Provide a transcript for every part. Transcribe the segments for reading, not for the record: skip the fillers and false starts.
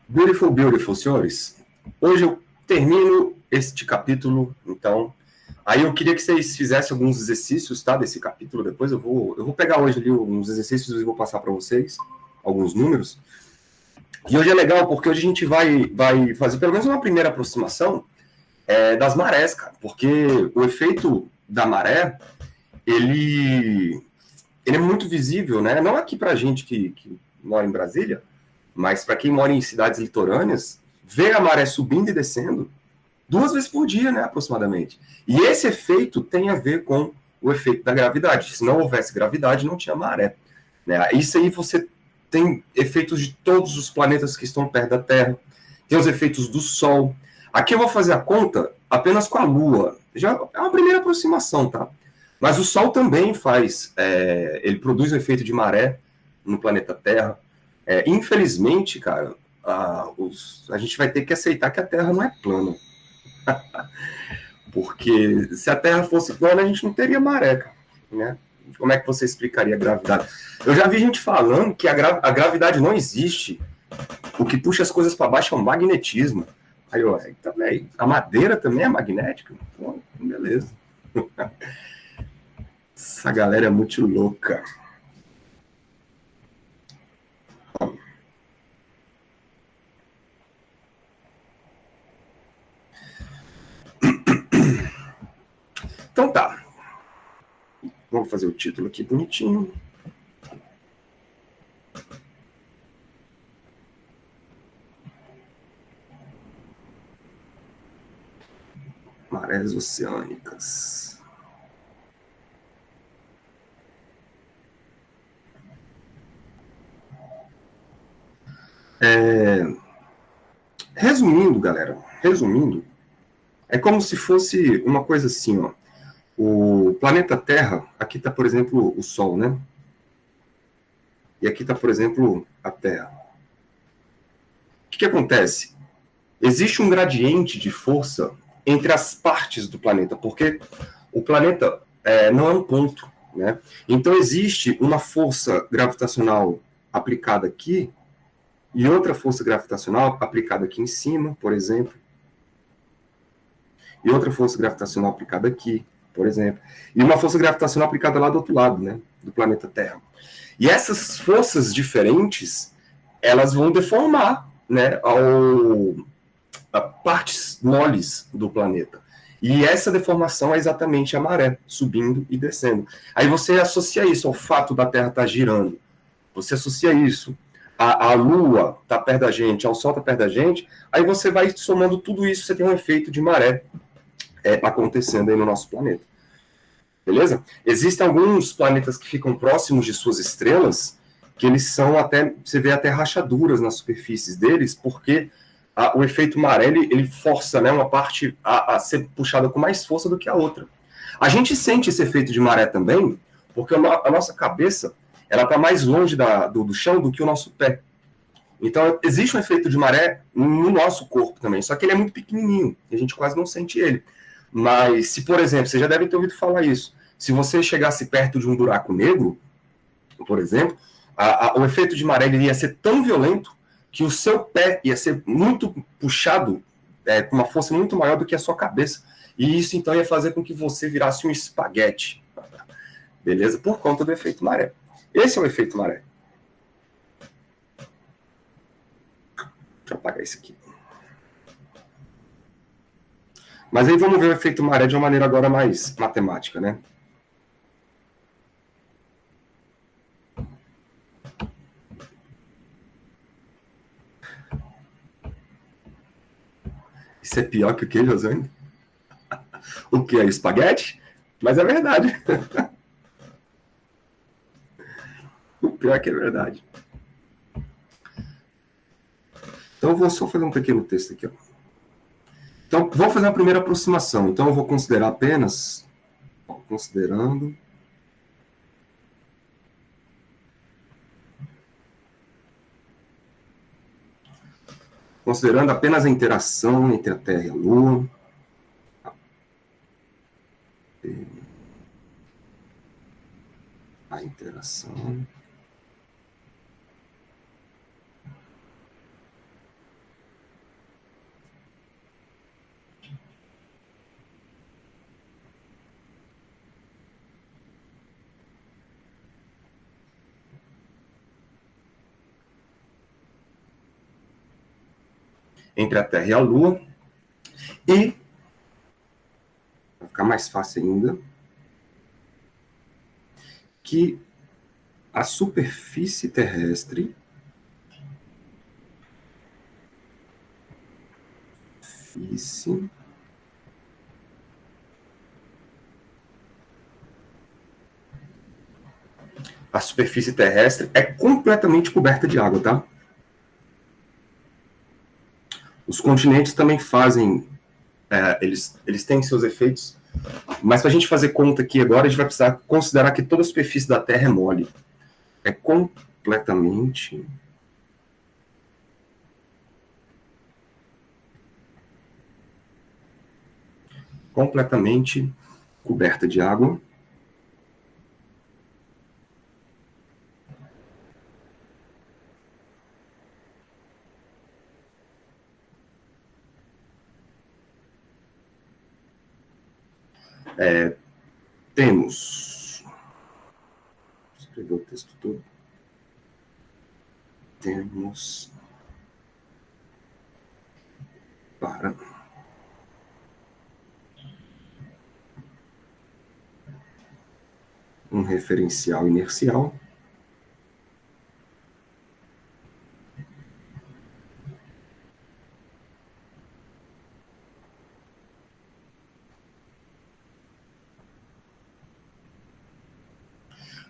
Beautiful, beautiful, senhores. Hoje eu termino este capítulo, então. Aí eu queria que vocês fizessem alguns exercícios, tá? Desse capítulo. Depois eu vou pegar hoje ali uns exercícios e vou passar para vocês alguns números. E hoje é legal porque hoje a gente vai fazer pelo menos uma primeira aproximação das marés, cara. Porque o efeito da maré, ele é muito visível, né? Não aqui pra gente que mora em Brasília, mas para quem mora em cidades litorâneas, vê a maré subindo e descendo 2 vezes por dia, né, aproximadamente. E esse efeito tem a ver com o efeito da gravidade. Se não houvesse gravidade, não tinha maré. Né? Isso aí você tem efeitos de todos os planetas que estão perto da Terra, tem os efeitos do Sol. Aqui eu vou fazer a conta apenas com a Lua. Já é uma primeira aproximação, tá? Mas o Sol também faz, ele produz o efeito de maré no planeta Terra. Infelizmente, cara, a gente vai ter que aceitar que a Terra não é plana. Porque se a Terra fosse plana, a gente não teria maré, cara, né? Como é que você explicaria a gravidade? Eu já vi gente falando que a gravidade não existe. O que puxa as coisas para baixo é o magnetismo. Aí eu, também, a madeira também é magnética? Pô, beleza. Essa galera é muito louca. Então tá. Vamos fazer o título aqui bonitinho. Marés oceânicas. Resumindo, galera, é como se fosse uma coisa assim, ó. O planeta Terra, aqui está, por exemplo, o Sol, né? E aqui está, por exemplo, a Terra. O que acontece? Existe um gradiente de força entre as partes do planeta, porque o planeta não é um ponto, né? Então existe uma força gravitacional aplicada aqui e outra força gravitacional aplicada aqui em cima, por exemplo, e outra força gravitacional aplicada aqui, por exemplo, e uma força gravitacional aplicada lá do outro lado, né, do planeta Terra. E essas forças diferentes, elas vão deformar, né, a partes moles do planeta. E essa deformação é exatamente a maré, subindo e descendo. Aí você associa isso ao fato da Terra estar girando. Você associa isso à Lua estar perto da gente, ao Sol estar perto da gente, aí você vai somando tudo isso, você tem um efeito de maré acontecendo aí no nosso planeta. Beleza? Existem alguns planetas que ficam próximos de suas estrelas, que eles são até, você vê até rachaduras nas superfícies deles, porque o efeito maré, ele força, né, uma parte a ser puxada com mais força do que a outra. A gente sente esse efeito de maré também, porque a nossa cabeça, ela está mais longe do chão do que o nosso pé. Então, existe um efeito de maré no nosso corpo também, só que ele é muito pequenininho, e a gente quase não sente ele. Mas, se, por exemplo, vocês já devem ter ouvido falar isso, se você chegasse perto de um buraco negro, por exemplo, o efeito de maré ia ser tão violento que o seu pé ia ser muito puxado, com uma força muito maior do que a sua cabeça. E isso, então, ia fazer com que você virasse um espaguete. Beleza? Por conta do efeito maré. Esse é o efeito maré. Deixa eu apagar isso aqui. Mas aí vamos ver o efeito maré de uma maneira agora mais matemática, né? Isso é pior que o que, Josane? O que é espaguete? Mas é verdade. O pior é que é verdade. Então eu vou só fazer um pequeno texto aqui, ó. Então, vou fazer uma primeira aproximação. Então, eu vou considerar apenas, considerando apenas a interação entre a Terra e a Lua. A interação entre a Terra e a Lua. E, vai ficar mais fácil ainda, que a superfície terrestre a superfície terrestre é completamente coberta de água, tá? Os continentes também fazem, eles têm seus efeitos, mas para a gente fazer conta aqui agora, a gente vai precisar considerar que toda a superfície da Terra é mole. É completamente coberta de água. Temos. Vou escrever o texto todo. Temos para um referencial inercial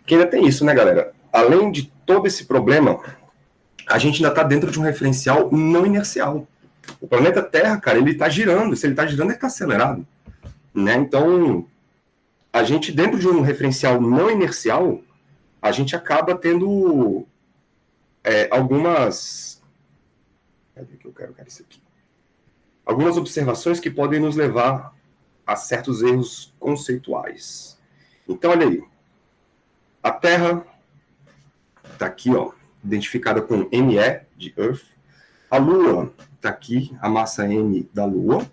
que ainda tem isso, né, galera? Além de todo esse problema, a gente ainda está dentro de um referencial não inercial. O planeta Terra, cara, ele está girando. Se ele está girando, ele está acelerado, né? Então, a gente, dentro de um referencial não inercial, a gente acaba tendo algumas... Cadê que eu quero isso aqui? Algumas observações que podem nos levar a certos erros conceituais. Então, olha aí. A Terra está aqui, ó, identificada com ME, de Earth. A Lua está aqui, a massa M da Lua,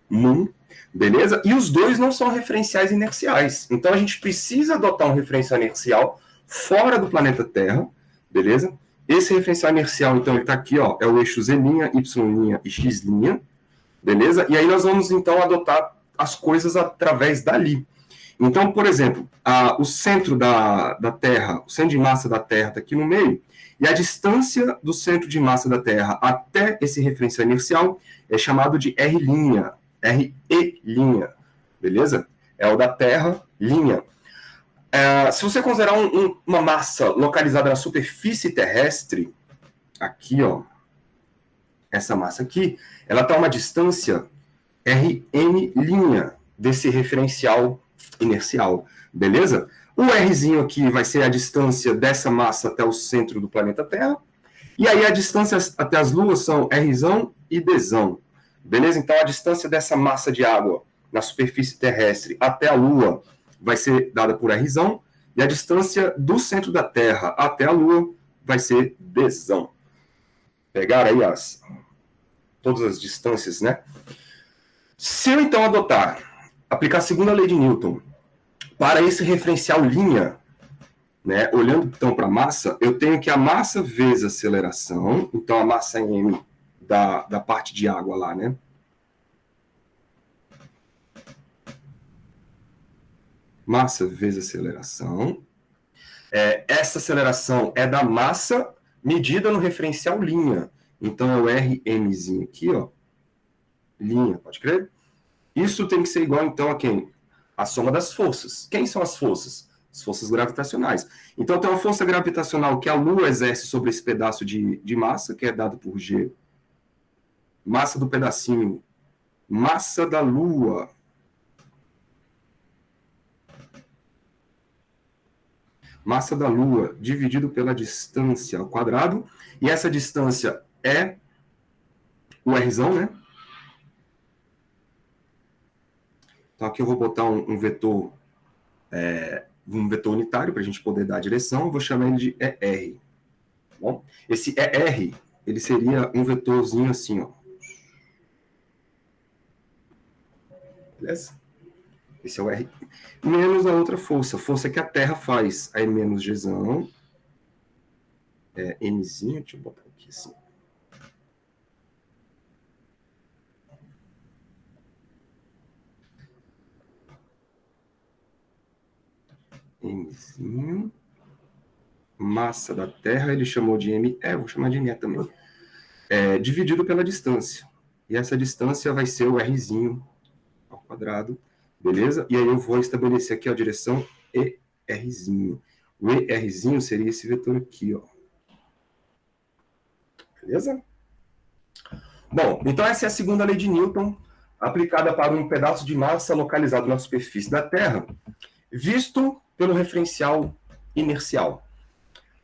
Moon, beleza? E os dois não são referenciais inerciais. Então, a gente precisa adotar um referencial inercial fora do planeta Terra, beleza? Esse referencial inercial, então, ele está aqui, ó, é o eixo Z', Y' e X', beleza? E aí nós vamos, então, adotar as coisas através dali. Então, por exemplo, o centro da Terra, o centro de massa da Terra está aqui no meio, e a distância do centro de massa da Terra até esse referencial inercial é chamado de R', RE', beleza? É o da Terra, linha. Se você considerar uma massa localizada na superfície terrestre, aqui, ó, essa massa aqui, ela está a uma distância Rm' desse referencial inercial, beleza? O Rzinho aqui vai ser a distância dessa massa até o centro do planeta Terra, e aí a distância até as luas são Rzão e Dzão, beleza? Então a distância dessa massa de água na superfície terrestre até a Lua vai ser dada por Rzão, e a distância do centro da Terra até a Lua vai ser Dzão. Pegaram aí todas as distâncias, né? Se eu então aplicar a segunda lei de Newton para esse referencial linha, né, olhando então para a massa, eu tenho que a massa vezes a aceleração, então a massa m da parte de água lá, né? Massa vezes aceleração. Essa aceleração é da massa medida no referencial linha. Então é o Rmzinho aqui, ó. Linha, pode crer? Isso tem que ser igual, então, a quem? A soma das forças. Quem são as forças? As forças gravitacionais. Então, tem uma força gravitacional que a Lua exerce sobre esse pedaço de massa, que é dado por G. Massa do pedacinho. Massa da Lua. Massa da Lua dividido pela distância ao quadrado. E essa distância é o Rzão, né? Então, aqui eu vou botar um vetor unitário para a gente poder dar a direção. Eu vou chamar ele de ER. Bom, esse ER, ele seria um vetorzinho assim, ó. Beleza? Esse é o R. Menos a outra força. Força que a Terra faz. Aí menos Gzão. Nzinho, deixa eu botar aqui assim. Rzinho. Massa da Terra, ele chamou de ME, vou chamar de ME também. Dividido pela distância. E essa distância vai ser o Rzinho ao quadrado, beleza? E aí eu vou estabelecer aqui a direção ERzinho. O ERzinho seria esse vetor aqui, ó. Beleza? Bom, então essa é a segunda lei de Newton, aplicada para um pedaço de massa localizado na superfície da Terra, visto pelo referencial inercial.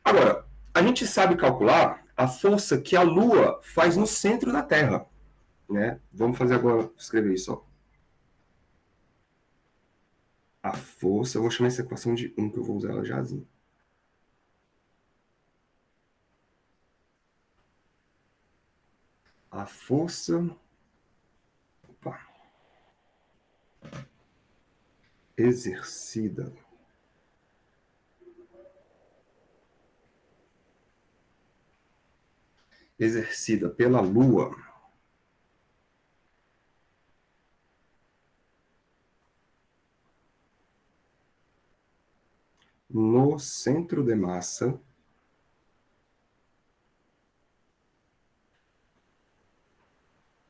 Agora, a gente sabe calcular a força que a Lua faz no centro da Terra, né? Vamos fazer agora, escrever isso, ó. A força, eu vou chamar essa equação de 1, que eu vou usar ela jázinho. A força... Opa. Exercida pela Lua no centro de massa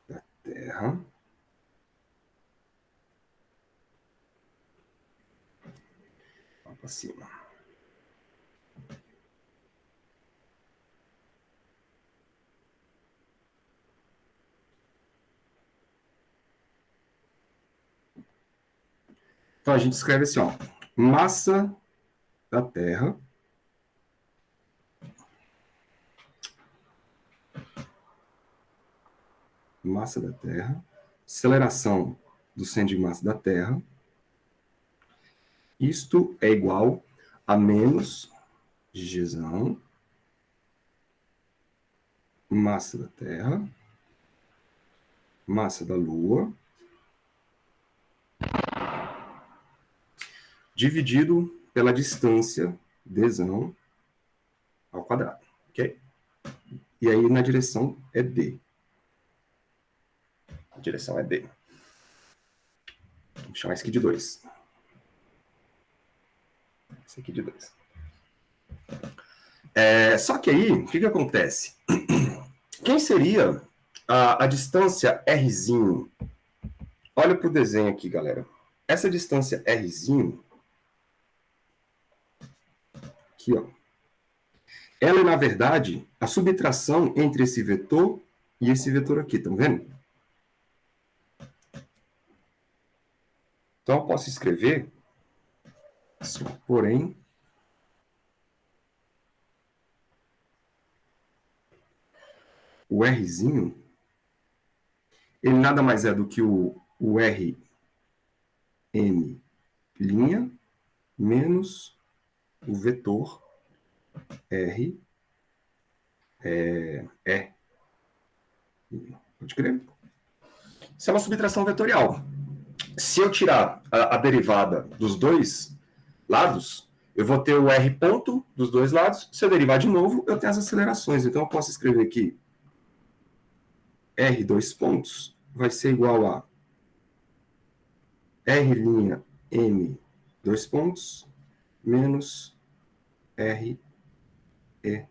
da Terra lá para cima. Então a gente escreve assim, ó, massa da Terra aceleração do centro de massa da Terra, isto é igual a menos Gzão, massa da Terra, massa da Lua, dividido pela distância Dzão ao quadrado, ok? E aí na direção é D. A direção é D. Vou chamar isso aqui de 2. Esse aqui de 2. Só que aí, o que acontece? Quem seria a distância Rzinho? Olha para o desenho aqui, galera. Essa distância Rzinho, aqui, ó, ela é, na verdade, a subtração entre esse vetor e esse vetor aqui, estão vendo? Então, eu posso escrever assim, porém, o Rzinho, ele nada mais é do que o Rm' menos o vetor R E. Pode crer? Isso é uma subtração vetorial. Se eu tirar a derivada dos dois lados, eu vou ter o R ponto dos dois lados. Se eu derivar de novo, eu tenho as acelerações. Então, eu posso escrever aqui R dois pontos vai ser igual a R'M dois pontos menos R E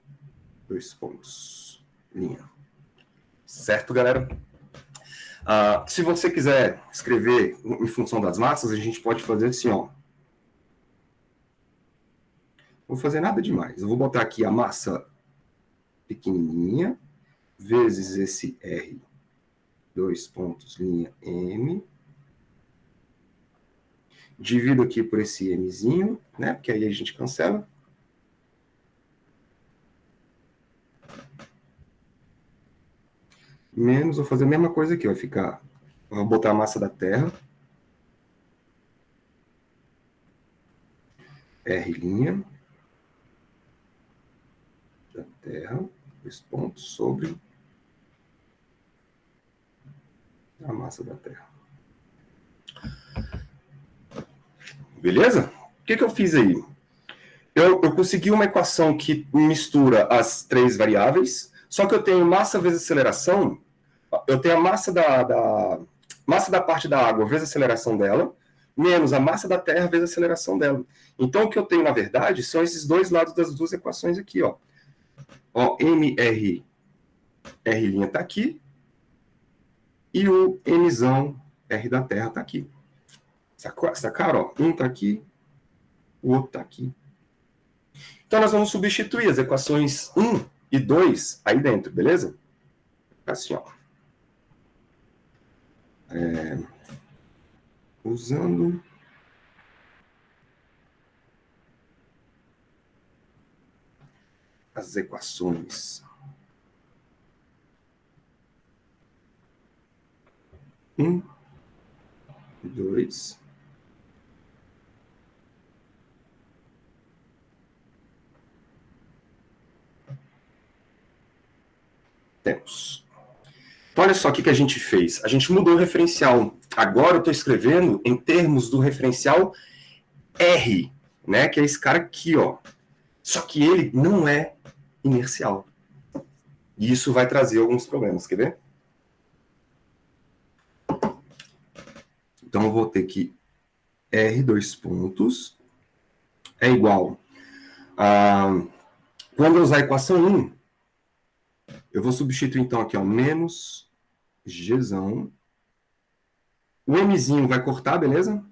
dois pontos. Linha. Certo, galera? Se você quiser escrever em função das massas, a gente pode fazer assim, ó. Não vou fazer nada demais. Eu vou botar aqui a massa pequenininha, vezes esse R, dois pontos, linha M. Divido aqui por esse Mzinho, né? Porque aí a gente cancela. Menos, vou fazer a mesma coisa aqui, vai ficar... Vou botar a massa da Terra. R' da Terra, dois pontos, sobre a massa da Terra. Beleza? O que eu fiz aí? Eu consegui uma equação que mistura as três variáveis, só que eu tenho massa vezes aceleração, eu tenho a massa da parte da água vezes a aceleração dela, menos a massa da Terra vezes a aceleração dela. Então, o que eu tenho, na verdade, são esses dois lados das duas equações aqui, ó. Ó, MR, R' está aqui, e o Mzão, R da Terra, está aqui. Sacaram? Ó, um está aqui, o outro está aqui. Então, nós vamos substituir as equações 1 e 2 aí dentro, beleza? Assim, ó. Usando as equações 1 e 2. Temos. Então, olha só o que a gente fez. A gente mudou o referencial. Agora eu estou escrevendo em termos do referencial R, né? Que é esse cara aqui, ó. Só que ele não é inercial. E isso vai trazer alguns problemas. Quer ver? Então, eu vou ter que R, dois pontos, é igual a... Quando eu usar a equação 1, eu vou substituir, então, aqui, ó, menos Gzão. O Mzinho vai cortar, beleza?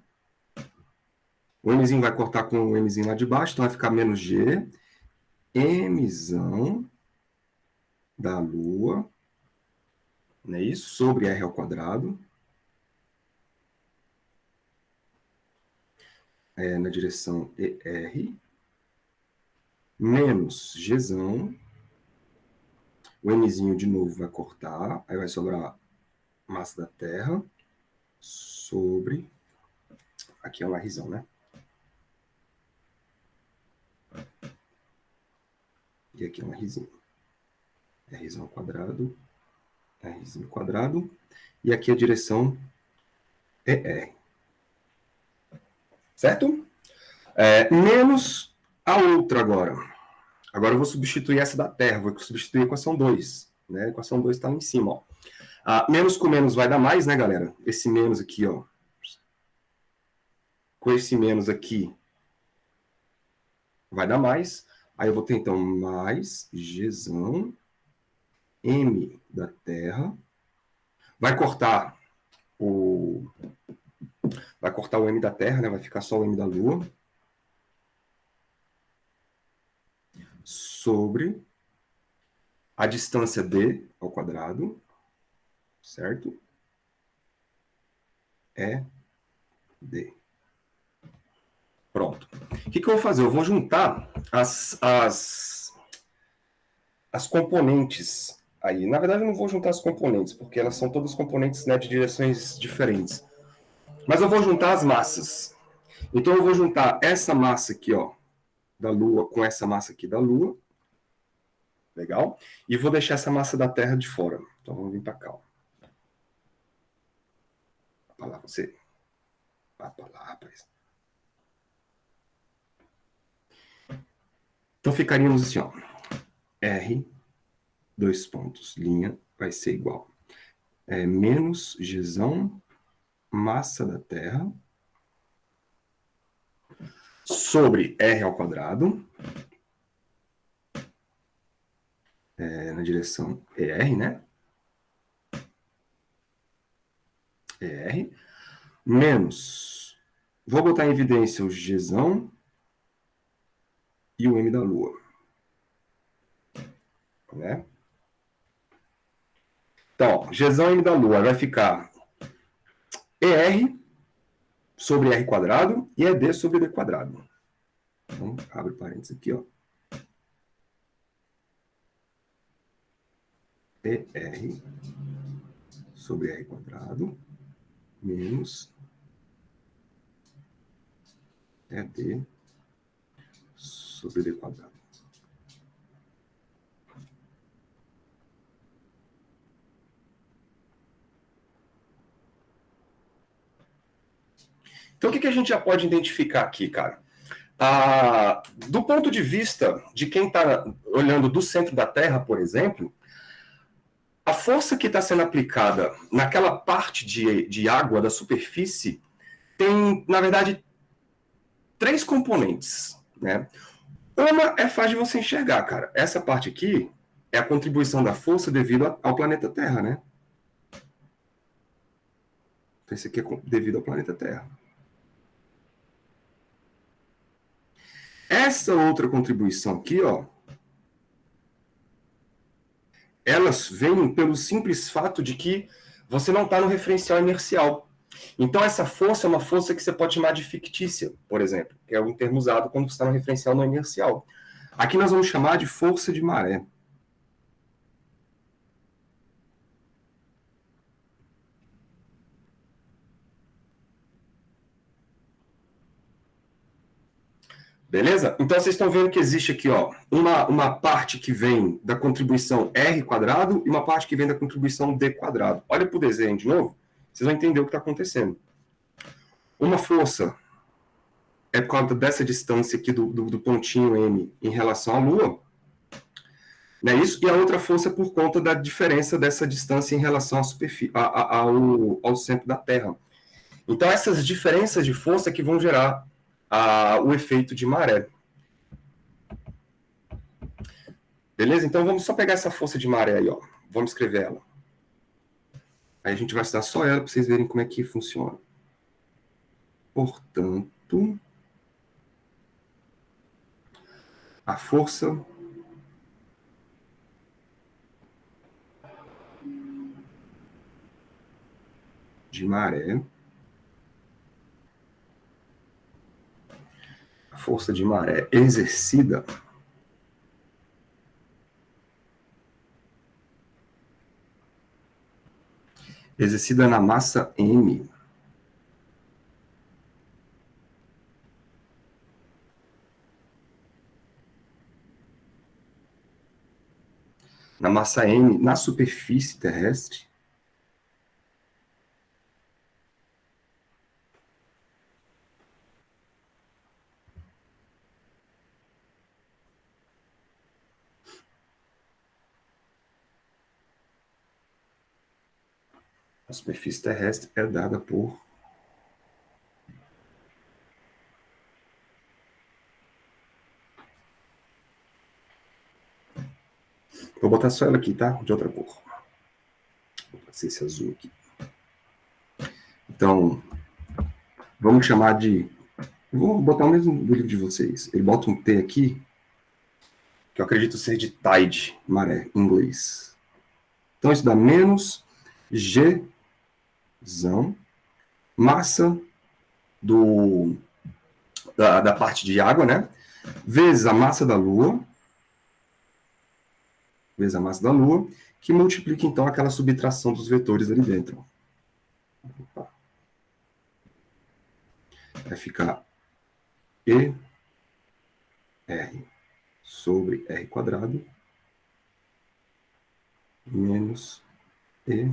O Mzinho vai cortar com o Mzinho lá de baixo, então vai ficar menos G. Mzão da Lua, não é isso? Sobre R ao quadrado. Na direção ER. Menos Gzão. O Mzinho de novo vai cortar, aí vai sobrar massa da Terra sobre... Aqui é um Rzão, né? E aqui é um Rzinho. Rzão ao quadrado, Rzinho ao quadrado. E aqui a direção ER. Certo? Menos a outra agora. Agora eu vou substituir essa da Terra, vou substituir a equação 2. Né? A equação 2 está lá em cima, ó. Menos com menos vai dar mais, né, galera? Esse menos aqui, ó. Com esse menos aqui vai dar mais. Aí eu vou ter, então, mais Gzão M da Terra. Vai cortar o M da Terra, né? Vai ficar só o M da Lua. Sobre a distância D ao quadrado. Certo? É D. Pronto. O que eu vou fazer? Eu vou juntar as componentes aí. Na verdade, eu não vou juntar as componentes, porque elas são todas componentes, né, de direções diferentes. Mas eu vou juntar as massas. Então, eu vou juntar essa massa aqui, ó, da Lua, com essa massa aqui da Lua. Legal? E vou deixar essa massa da Terra de fora. Então, vamos vir para cá, ó. Vai lá, você. Vai para lá, rapaz. Então, ficaríamos assim, ó. R, dois pontos, linha, vai ser igual. Menos Gzão, massa da Terra, sobre R ao quadrado, na direção ER, né? ER, menos, vou botar em evidência o Gzão e o M da Lua. Né? Então, Gzão e M da Lua vai ficar ER sobre R quadrado e ED sobre D quadrado. Então, abre parênteses aqui, ó. ER sobre R quadrado menos ED sobre D quadrado. Então, o que a gente já pode identificar aqui, cara? Do ponto de vista de quem está olhando do centro da Terra, por exemplo, a força que está sendo aplicada naquela parte de água da superfície tem, na verdade, 3 componentes, né? Uma é fácil de você enxergar, cara. Essa parte aqui é a contribuição da força devido ao planeta Terra, né? Então, isso aqui é devido ao planeta Terra. Essa outra contribuição aqui, ó, elas vêm pelo simples fato de que você não está no referencial inercial. Então, essa força é uma força que você pode chamar de fictícia, por exemplo, que é um termo usado quando você está no referencial não inercial. Aqui nós vamos chamar de força de maré. Beleza? Então, vocês estão vendo que existe aqui ó, uma parte que vem da contribuição R quadrado e uma parte que vem da contribuição D quadrado. Olha para o desenho de novo, vocês vão entender o que está acontecendo. Uma força é por causa dessa distância aqui do pontinho M em relação à Lua, né, isso, e a outra força é por conta da diferença dessa distância em relação à superfície, ao centro da Terra. Então, essas diferenças de força que vão gerar o efeito de maré. Beleza? Então, vamos só pegar essa força de maré aí, ó. Vamos escrever ela. Aí a gente vai estudar só ela para vocês verem como é que funciona. Portanto, a força de maré, a força de maré exercida na massa M na superfície terrestre é dada por vou botar só ela aqui, tá? De outra cor. Vou ser esse azul aqui. Então, vamos chamar de... Vou botar o mesmo do livro de vocês. Ele bota um T aqui, que eu acredito ser de tide, maré, em inglês. Então, isso dá menos G, massa da parte de água, né? Vezes a massa da Lua, que multiplica, então, aquela subtração dos vetores ali dentro. Vai ficar E R sobre R quadrado menos E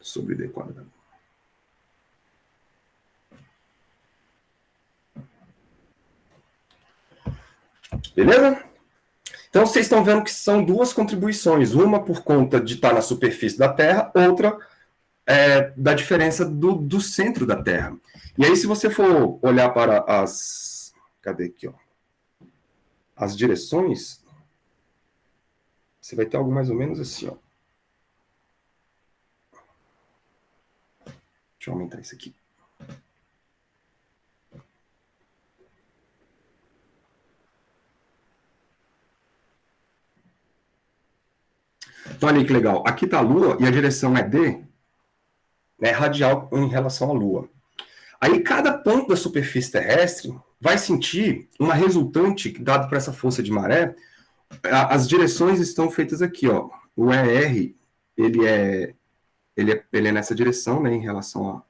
sobre D quadrado. Beleza? Então, vocês estão vendo que são duas contribuições. Uma por conta de estar na superfície da Terra, outra da diferença do centro da Terra. E aí, se você for olhar para as... Cadê aqui, ó? As direções, você vai ter algo mais ou menos assim, ó. Deixa eu aumentar isso aqui. Então, olha aí que legal. Aqui está a Lua e a direção é D, né, radial em relação à Lua. Aí, cada ponto da superfície terrestre vai sentir uma resultante dada por essa força de maré. As direções estão feitas aqui, ó. O ER, ele é nessa direção, né, em relação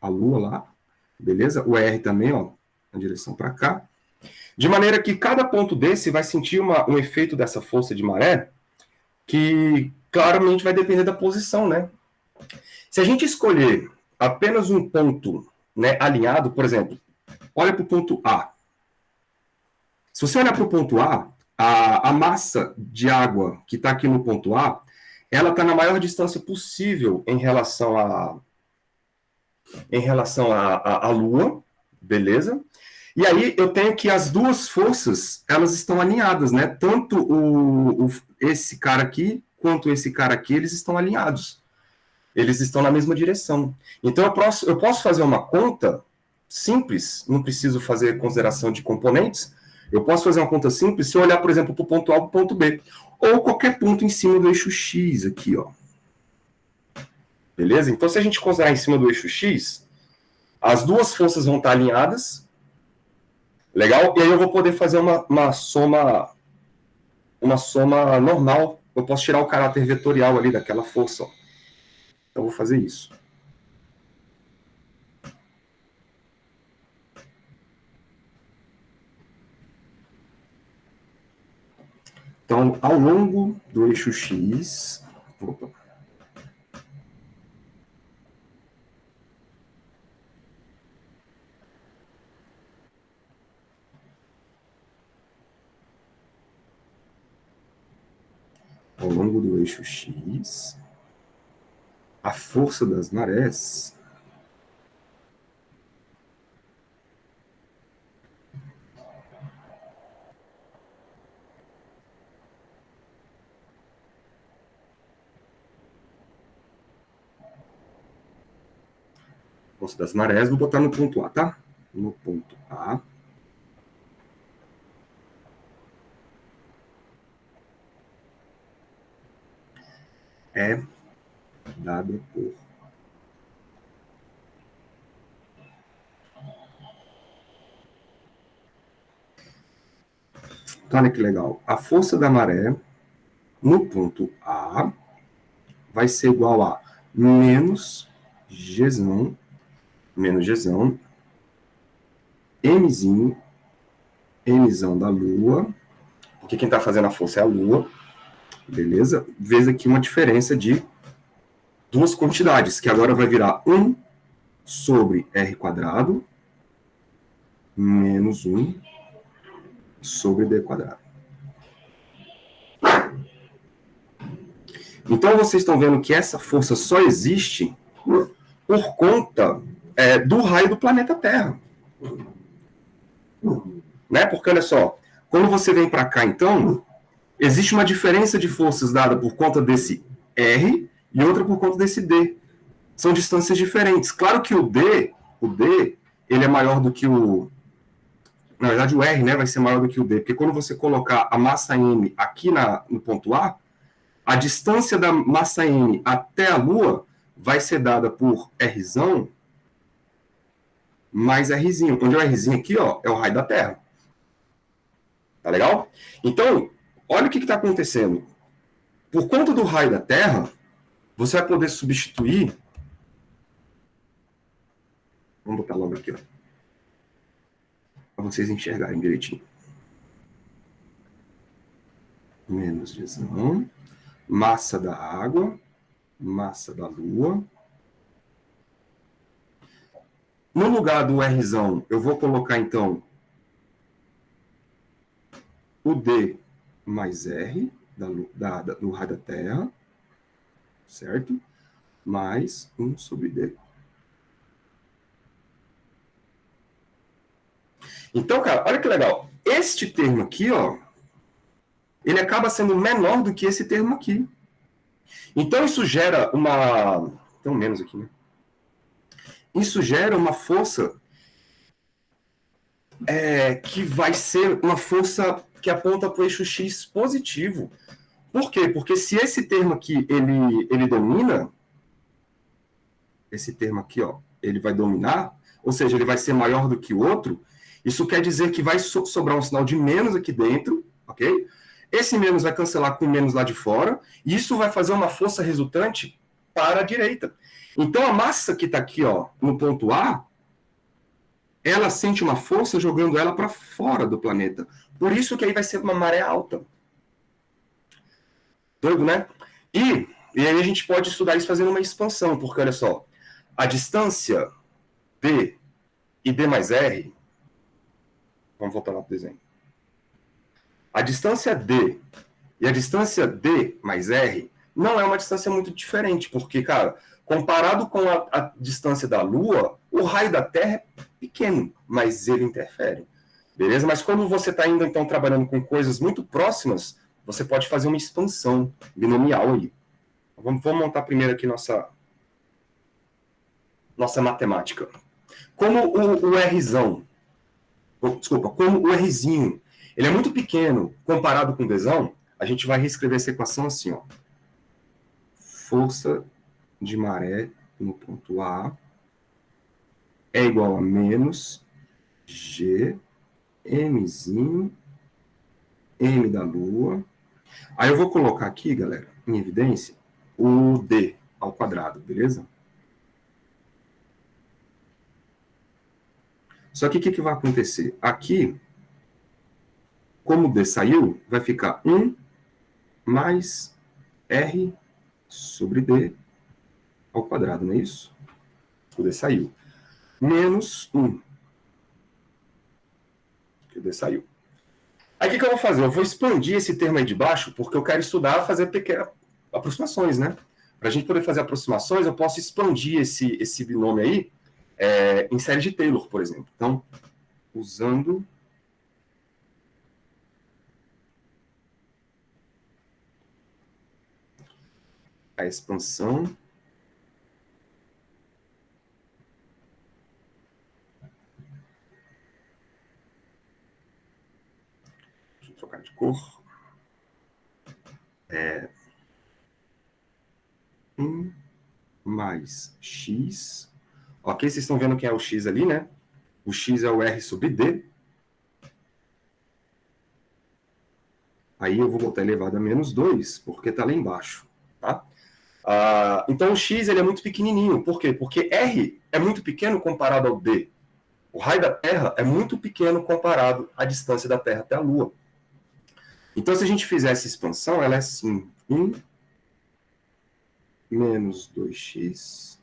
à Lua lá, beleza? O ER também, ó, na direção para cá. De maneira que cada ponto desse vai sentir um efeito dessa força de maré que claramente vai depender da posição, né? Se a gente escolher apenas um ponto, né, alinhado, por exemplo, olha para o ponto A. Se você olhar para o ponto A, a massa de água que está aqui no ponto A, ela está na maior distância possível em relação à Lua, beleza? E aí eu tenho que as duas forças, elas estão alinhadas, né? Tanto esse cara aqui, quanto esse cara aqui, eles estão alinhados. Eles estão na mesma direção. Então eu posso fazer uma conta simples, não preciso fazer consideração de componentes, eu posso fazer uma conta simples se eu olhar, por exemplo, para o ponto A e para o ponto B. Ou qualquer ponto em cima do eixo X aqui, ó. Beleza? Então, se a gente considerar em cima do eixo X, as duas forças vão estar alinhadas. Legal? E aí eu vou poder fazer uma soma normal. Eu posso tirar o caráter vetorial ali daquela força. Ó. Então, eu vou fazer isso. Então, ao longo do eixo X... Opa. Ao longo do eixo X, a força das marés vou botar no ponto A, tá? No ponto A. É dada por então, olha que legal. A força da maré no ponto A vai ser igual a menos Gzão, Mzinho, Mzão da Lua, porque quem está fazendo a força é a Lua, beleza? Vezes aqui uma diferença de duas quantidades, que agora vai virar 1 sobre R quadrado menos 1 sobre D quadrado. Então, vocês estão vendo que essa força só existe por conta do raio do planeta Terra. Né? Porque, olha só, quando você vem para cá, então, existe uma diferença de forças dada por conta desse R e outra por conta desse D. São distâncias diferentes. Claro que o D, ele é maior do que o... Na verdade, o R, né, vai ser maior do que o D, porque quando você colocar a massa M aqui no ponto A distância da massa M até a Lua vai ser dada por Rzão mais Rzinho. Onde é o Rzinho aqui, ó, é o raio da Terra. Tá legal? Então, olha o que está acontecendo. Por conta do raio da Terra, você vai poder substituir... Vamos botar logo aqui, ó. Para vocês enxergarem direitinho. Menos Gzão, massa da água, massa da Lua. No lugar do Rzão, eu vou colocar, então, o D mais R, do raio da Terra, certo? Mais 1 sobre D. Então, cara, olha que legal. Este termo aqui, ó, ele acaba sendo menor do que esse termo aqui. Então, isso gera uma... Tem menos aqui, né? Isso gera uma força que vai ser uma força que aponta para o eixo X positivo. Por quê? Porque se esse termo aqui, ele domina, esse termo aqui, ó, ele vai dominar, ou seja, ele vai ser maior do que o outro, isso quer dizer que vai sobrar um sinal de menos aqui dentro, ok? Esse menos vai cancelar com o menos lá de fora, e isso vai fazer uma força resultante para a direita. Então, a massa que está aqui, ó, no ponto A, ela sente uma força jogando ela para fora do planeta. Por isso que aí vai ser uma maré alta. Doido, né? E aí a gente pode estudar isso fazendo uma expansão, porque olha só, a distância D e D mais R, vamos voltar lá para o desenho. A distância D e a distância D mais R não é uma distância muito diferente, porque, cara, comparado com a distância da Lua, o raio da Terra é pequeno, mas ele interfere. Beleza? Mas quando você está ainda, então, trabalhando com coisas muito próximas, você pode fazer uma expansão binomial aí. Vamos montar primeiro aqui nossa matemática. Como o Rzão, desculpa, como o Rzinho, ele é muito pequeno comparado com o Dzão, a gente vai reescrever essa equação assim, ó. Força de maré no ponto A é igual a menos G, Mzinho, M da Lua. Aí eu vou colocar aqui, galera, em evidência, o D ao quadrado, beleza? Só que o que vai acontecer? Aqui, como o D saiu, vai ficar 1 mais R sobre D ao quadrado, não é isso? O D saiu. Menos 1. Que o D saiu. Aí o que eu vou fazer? Eu vou expandir esse termo aí de baixo, porque eu quero estudar, fazer pequenas aproximações, né? Para a gente poder fazer aproximações, eu posso expandir esse binômio aí em série de Taylor, por exemplo. Então, usando a expansão deixa eu trocar de cor. 1 mais x. Ok, vocês estão vendo quem é o x ali, né? O x é o R sobre D. Aí eu vou botar elevado a menos 2, porque está lá embaixo. Tá? Então o x ele é muito pequenininho. Por quê? Porque R é muito pequeno comparado ao D. O raio da Terra é muito pequeno comparado à distância da Terra até a Lua. Então, se a gente fizer essa expansão, ela é assim: 1 menos 2x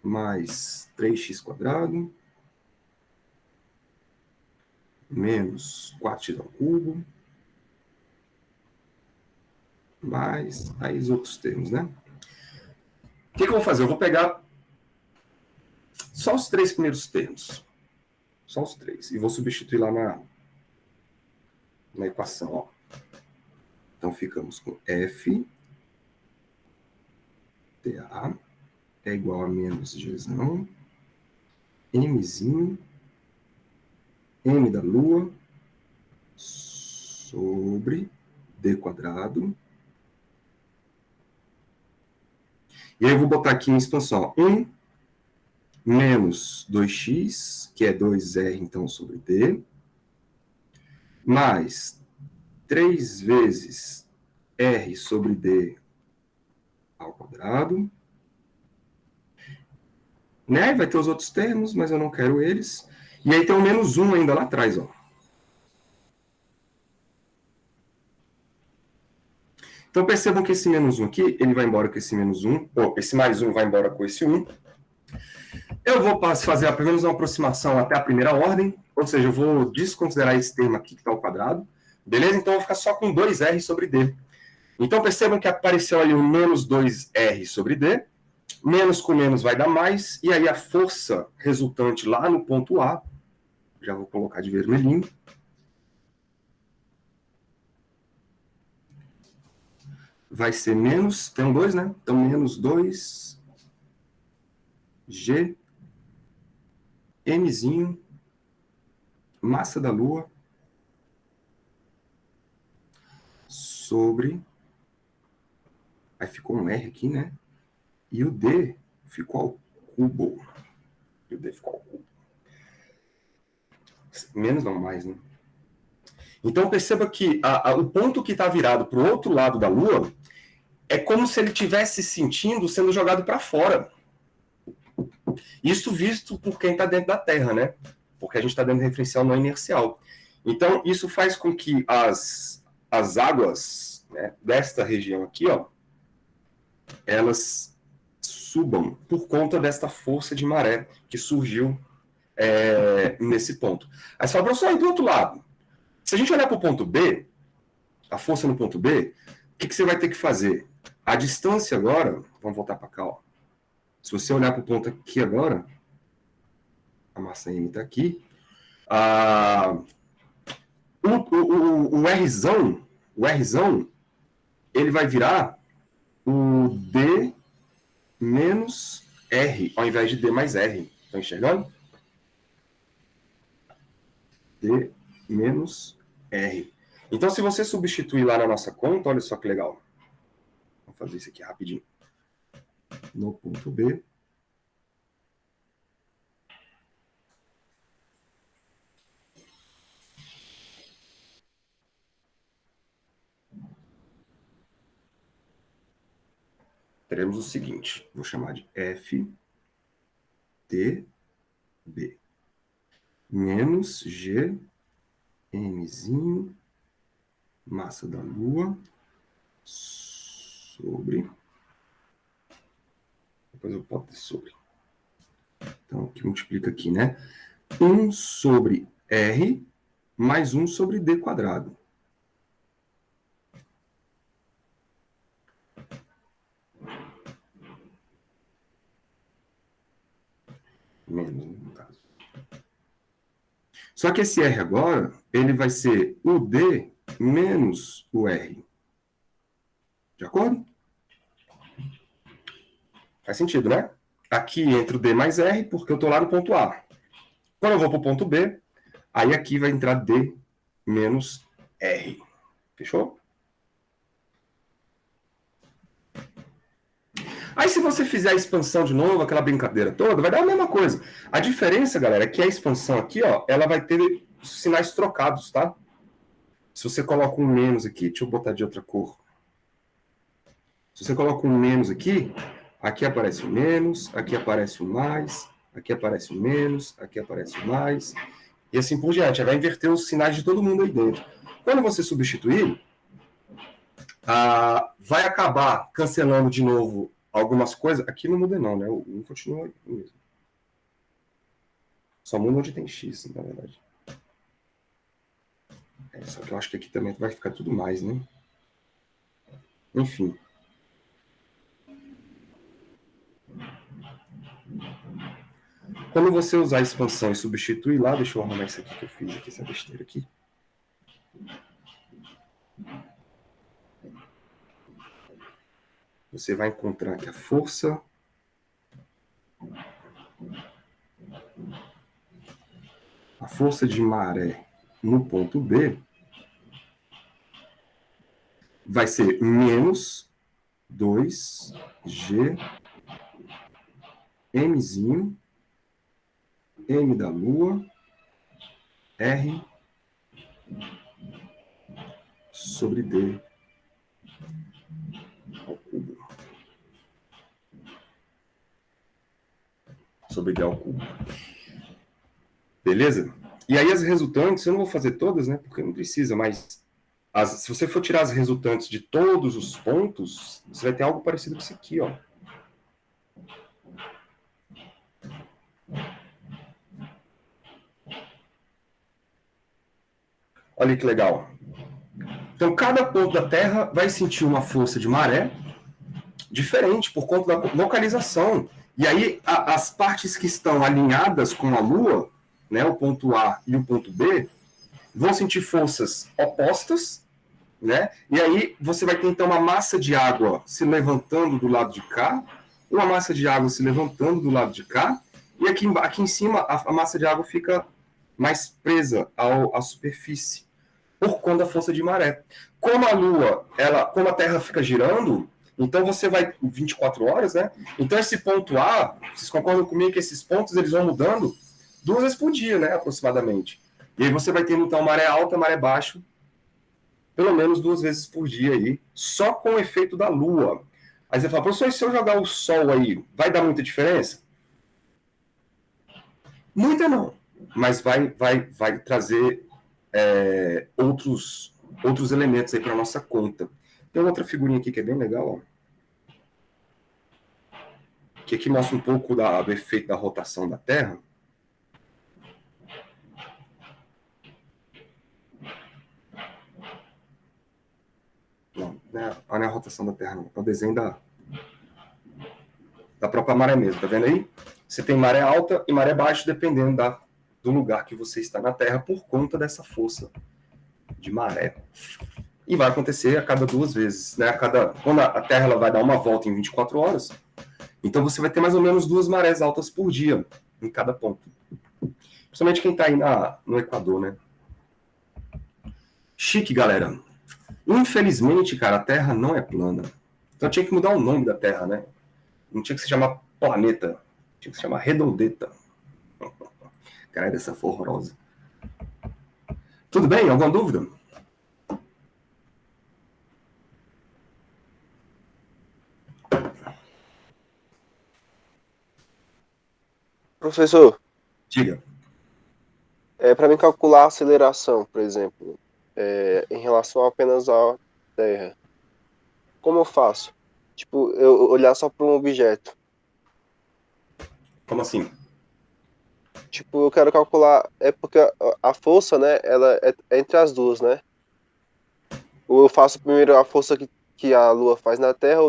mais 3x quadrado menos 4x ao cubo mais aí os outros termos, né? O que eu vou fazer? Eu vou pegar só os 3 primeiros termos. Só os 3. E vou substituir lá na equação. Ó. Então, ficamos com F TA é igual a menos Gzão, Mzinho, M da Lua, sobre D quadrado. E aí eu vou botar aqui em expansão. 1 menos 2x, que é 2R, então, sobre D, mais 3 vezes R sobre D ao quadrado. Né? Vai ter os outros termos, mas eu não quero eles. E aí tem o menos 1 ainda lá atrás, ó. Então percebam que esse menos 1 aqui, ele vai embora com esse menos 1, ou esse mais 1 vai embora com esse 1. Eu vou fazer apenas uma aproximação até a primeira ordem, ou seja, eu vou desconsiderar esse termo aqui que está ao quadrado, beleza? Então eu vou ficar só com 2R sobre D. Então percebam que apareceu ali o menos 2R sobre D, menos com menos vai dar mais, e aí a força resultante lá no ponto A, já vou colocar de vermelhinho, vai ser menos, tem um 2, né? Então menos 2 G Mzinho massa da Lua sobre, aí ficou um R aqui, né? E o D ficou ao cubo. E o D ficou ao cubo. Menos não, mais, né? Então perceba que o ponto que está virado para o outro lado da Lua é como se ele estivesse sentindo sendo jogado para fora. Isso visto por quem está dentro da Terra, né? Porque a gente está dentro do referencial não inercial. Então isso faz com que as águas, né, desta região aqui, ó, elas subam por conta desta força de maré que surgiu nesse ponto. Aí você fala, professor, e do outro lado? Se a gente olhar para o ponto B, a força no ponto B, o que você vai ter que fazer? A distância agora, vamos voltar para cá, ó. Se você olhar para o ponto aqui agora, a massa M está aqui, o Rzão, ele vai virar o D menos R, ao invés de D mais R. Estão enxergando? D menos R. Então, se você substituir lá na nossa conta, olha só que legal. Vou fazer isso aqui rapidinho. No ponto B. Teremos o seguinte, vou chamar de F, T, B, menos G, Mzinho, massa da Lua, sobre, depois eu boto sobre. Então, o que multiplica aqui, né? 1 sobre R mais 1 sobre D quadrado. Menos, no caso. Só que esse R agora, ele vai ser o D menos o R. De acordo? Faz sentido, né? Aqui entra o D mais R, porque eu estou lá no ponto A. Quando eu vou para o ponto B, aí aqui vai entrar D menos R. Fechou? Aí se você fizer a expansão de novo, aquela brincadeira toda, vai dar a mesma coisa. A diferença, galera, é que a expansão aqui, ó, ela vai ter os sinais trocados, tá? Se você coloca um menos aqui, deixa eu botar de outra cor. Se você coloca um menos aqui, aqui aparece o menos, aqui aparece o mais, aqui aparece o menos, aqui aparece o mais, e assim por diante. Vai inverter os sinais de todo mundo aí dentro. Quando você substituir, vai acabar cancelando de novo algumas coisas. Aqui não muda não, né? O 1 continua mesmo. Só muda onde tem X, na verdade. Só que eu acho que aqui também vai ficar tudo mais, né? Enfim. Quando você usar a expansão e substituir lá, deixa eu arrumar isso aqui que eu fiz, aqui, essa besteira aqui. Você vai encontrar que a força de maré no ponto B vai ser menos 2G Mzinho M da Lua R sobre D ao cubo. Sobre D ao cubo. Beleza? E aí as resultantes, eu não vou fazer todas, né? Porque não precisa, mas se você for tirar as resultantes de todos os pontos, você vai ter algo parecido com isso aqui, ó. Olha que legal. Então, cada ponto da Terra vai sentir uma força de maré diferente por conta da localização. E aí, as partes que estão alinhadas com a Lua, né, o ponto A e o ponto B, vão sentir forças opostas, né? E aí você vai ter então uma massa de água se levantando do lado de cá, uma massa de água se levantando do lado de cá, e aqui em cima a massa de água fica mais presa à superfície, por conta da força de maré. Como a Lua, como a Terra fica girando, então você vai 24 horas, né? Então esse ponto A, vocês concordam comigo que esses pontos eles vão mudando 2 vezes por dia, né, aproximadamente. E aí você vai ter então maré alta, maré baixa, pelo menos 2 vezes por dia aí, só com o efeito da Lua. Aí você fala, professor, se eu jogar o Sol aí, vai dar muita diferença? Muita não, mas vai trazer outros elementos aí para nossa conta. Tem outra figurinha aqui que é bem legal, ó, que aqui mostra um pouco do efeito da rotação da Terra. Não, né? Olha a rotação da Terra, é o desenho da própria maré mesmo, tá vendo aí? Você tem maré alta e maré baixa, dependendo do lugar que você está na Terra, por conta dessa força de maré. E vai acontecer a cada 2 vezes, né? Quando a Terra ela vai dar uma volta em 24 horas, então você vai ter mais ou menos 2 marés altas por dia em cada ponto. Principalmente quem está aí no Equador, né? Chique, galera. Infelizmente, cara, a Terra não é plana. Então tinha que mudar o nome da Terra, né? Não tinha que se chamar planeta. Tinha que se chamar redondeta. Cara, dessa for horrorosa. Tudo bem? Alguma dúvida? Professor, Diga. para mim calcular a aceleração, por exemplo, em relação apenas à Terra, como eu faço? Tipo, eu olhar só para um objeto. Como assim? Tipo, eu quero calcular, é porque a força, né, ela é entre as duas, né? Ou eu faço primeiro a força que a Lua faz na Terra,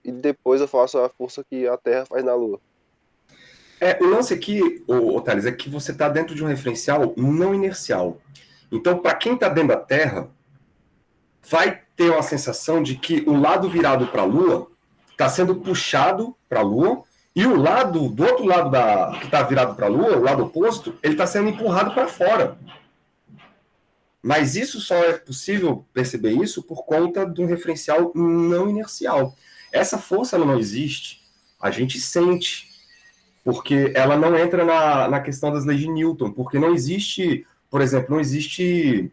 e depois eu faço a força que a Terra faz na Lua. O lance aqui, Thales, é que você está dentro de um referencial não inercial. Então, para quem está dentro da Terra, vai ter uma sensação de que o lado virado para a Lua está sendo puxado para a Lua e o lado do outro lado que está virado para a Lua, o lado oposto, ele está sendo empurrado para fora. Mas isso só é possível perceber isso por conta de um referencial não inercial. Essa força ela não existe, a gente sente, porque ela não entra na questão das leis de Newton, porque não existe, por exemplo, não existe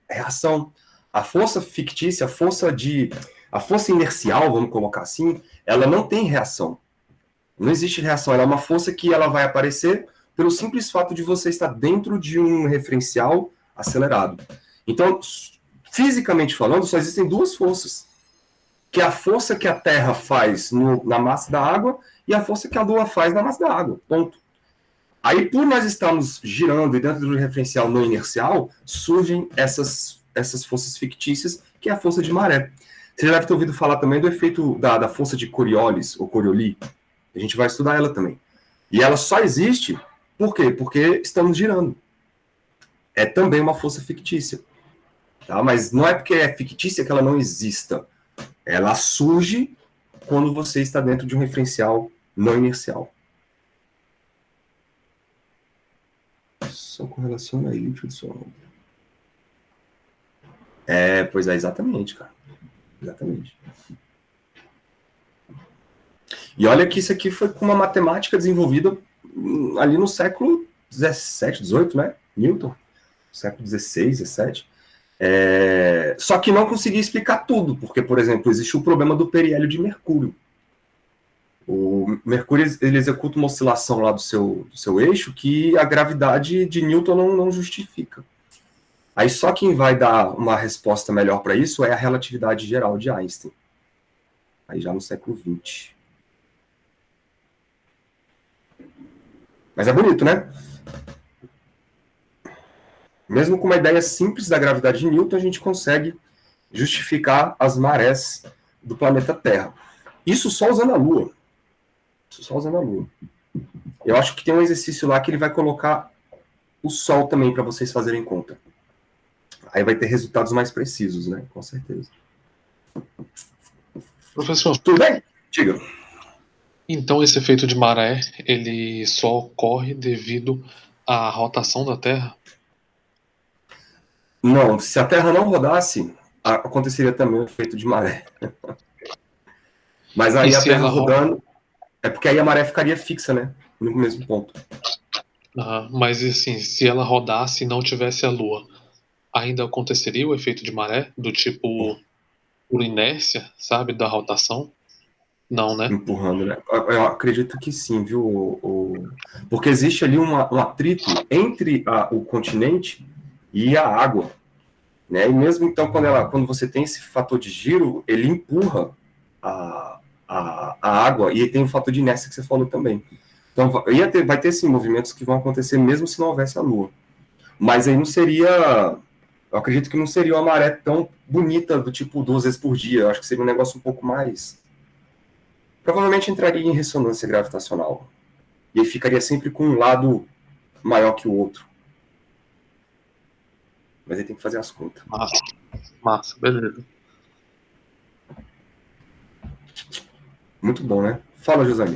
reação. A força fictícia, a força inercial, vamos colocar assim, ela não tem reação. Não existe reação, ela é uma força que ela vai aparecer pelo simples fato de você estar dentro de um referencial acelerado. Então, fisicamente falando, só existem 2 forças, que é a força que a Terra faz na massa da água e a força que a Lua faz na massa da água, ponto. Aí, por nós estarmos girando e dentro do referencial não inercial, surgem essas forças fictícias, que é a força de maré. Você já deve ter ouvido falar também do efeito da força de Coriolis, ou Coriolis. A gente vai estudar ela também. E ela só existe, por quê? Porque estamos girando. É também uma força fictícia. Tá? Mas não é porque é fictícia que ela não exista. Ela surge quando você está dentro de um referencial não inercial. Só correlaciona aí, Hudson. Pois é, exatamente, cara. Exatamente. E olha que isso aqui foi com uma matemática desenvolvida ali no século XVII, XVIII, né? Newton. Século XVI, XVII. Só que não conseguia explicar tudo, porque, por exemplo, existe o problema do periélio de Mercúrio. O Mercúrio ele executa uma oscilação lá do seu eixo que a gravidade de Newton não justifica. Aí só quem vai dar uma resposta melhor para isso é a relatividade geral de Einstein. Aí já no século XX. Mas é bonito, né? Mesmo com uma ideia simples da gravidade de Newton, a gente consegue justificar as marés do planeta Terra. Isso só usando a Lua. Isso só usando a Lua. Eu acho que tem um exercício lá que ele vai colocar o Sol também para vocês fazerem conta. Aí vai ter resultados mais precisos, né? Com certeza. Professor, tudo bem? Diga. Então esse efeito de maré, ele só ocorre devido à rotação da Terra? Não, se a Terra não rodasse, aconteceria também o efeito de maré. Mas aí a Terra rodando, é porque aí a maré ficaria fixa, né? No mesmo ponto. Mas assim, se ela rodasse e não tivesse a Lua, ainda aconteceria o efeito de maré? Do tipo, por inércia, sabe? Da rotação? Não, né? Empurrando, né? Eu acredito que sim, viu? Porque existe ali um atrito entre o continente e a água. Né? E mesmo então, quando você tem esse fator de giro, ele empurra a água e tem o fator de inércia que você falou também. Então, vai ter sim, movimentos que vão acontecer mesmo se não houvesse a Lua. Mas aí não seria Eu acredito que não seria uma maré tão bonita do tipo 2 vezes por dia. Eu acho que seria um negócio um pouco mais... Provavelmente entraria em ressonância gravitacional. E aí ficaria sempre com um lado maior que o outro. Mas aí tem que fazer as contas. Massa, beleza. Muito bom, né? Fala, José.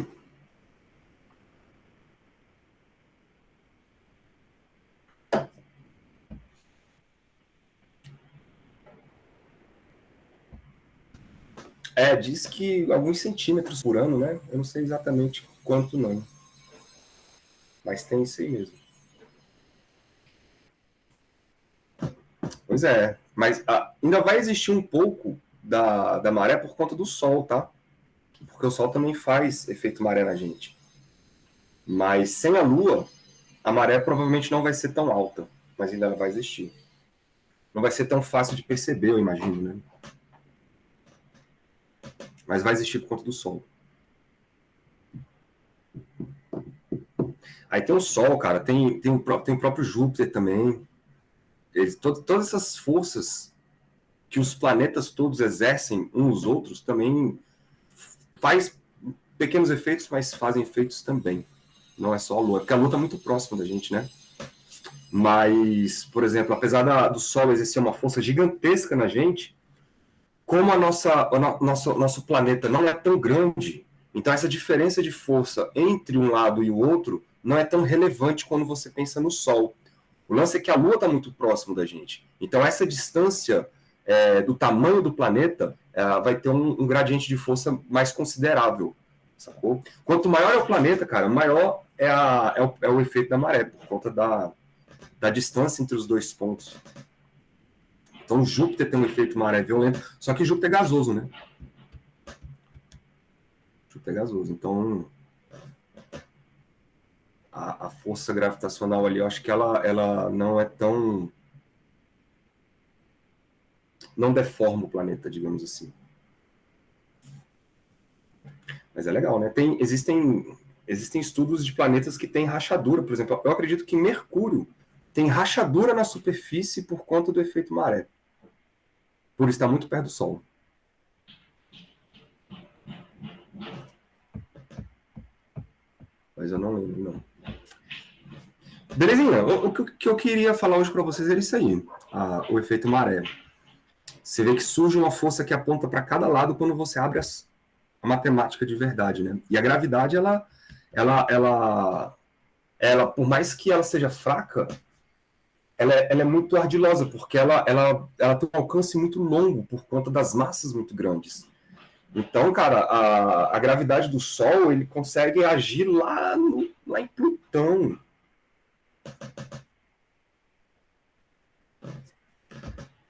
Diz que alguns centímetros por ano, né? Eu não sei exatamente quanto não. Mas tem isso aí mesmo. Pois é, mas ainda vai existir um pouco da maré por conta do Sol, tá? Porque o Sol também faz efeito maré na gente. Mas sem a Lua, a maré provavelmente não vai ser tão alta, mas ainda vai existir. Não vai ser tão fácil de perceber, eu imagino, né? Mas vai existir por conta do Sol. Aí tem o Sol, cara, tem o próprio Júpiter também. Todas essas forças que os planetas todos exercem uns nos outros também faz pequenos efeitos, mas fazem efeitos também. Não é só a Lua, porque a Lua está muito próxima da gente, né? Mas, por exemplo, apesar do Sol exercer uma força gigantesca na gente, como o nosso planeta não é tão grande, então essa diferença de força entre um lado e o outro não é tão relevante quando você pensa no Sol. O lance é que a Lua está muito próximo da gente. Então essa distância do tamanho do planeta vai ter um gradiente de força mais considerável, sacou? Quanto maior é o planeta, cara, maior é o efeito da maré, por conta da distância entre os dois pontos. Então Júpiter tem um efeito maré violento, só que Júpiter é gasoso, né? Júpiter é gasoso, então a força gravitacional ali, eu acho que ela não é tão... não deforma o planeta, digamos assim. Mas é legal, né? Existem estudos de planetas que têm rachadura, por exemplo. Eu acredito que Mercúrio tem rachadura na superfície por conta do efeito maré. Por estar muito perto do Sol. Mas eu não lembro, não. Belezinha, o que eu queria falar hoje para vocês era isso aí, o efeito maré. Você vê que surge uma força que aponta para cada lado quando você abre a matemática de verdade, né? E a gravidade, ela, por mais que ela seja fraca, ela é muito ardilosa, porque ela tem um alcance muito longo por conta das massas muito grandes. Então, cara, a gravidade do Sol, ele consegue agir lá em Plutão.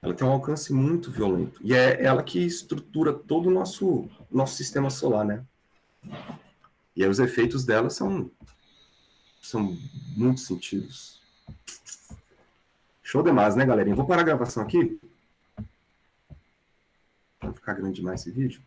Ela tem um alcance muito violento. E é ela que estrutura todo o nosso sistema solar, né? E aí os efeitos dela são muito sentidos. Show demais, né, galerinha? Vou parar a gravação aqui. Vai ficar grande demais esse vídeo.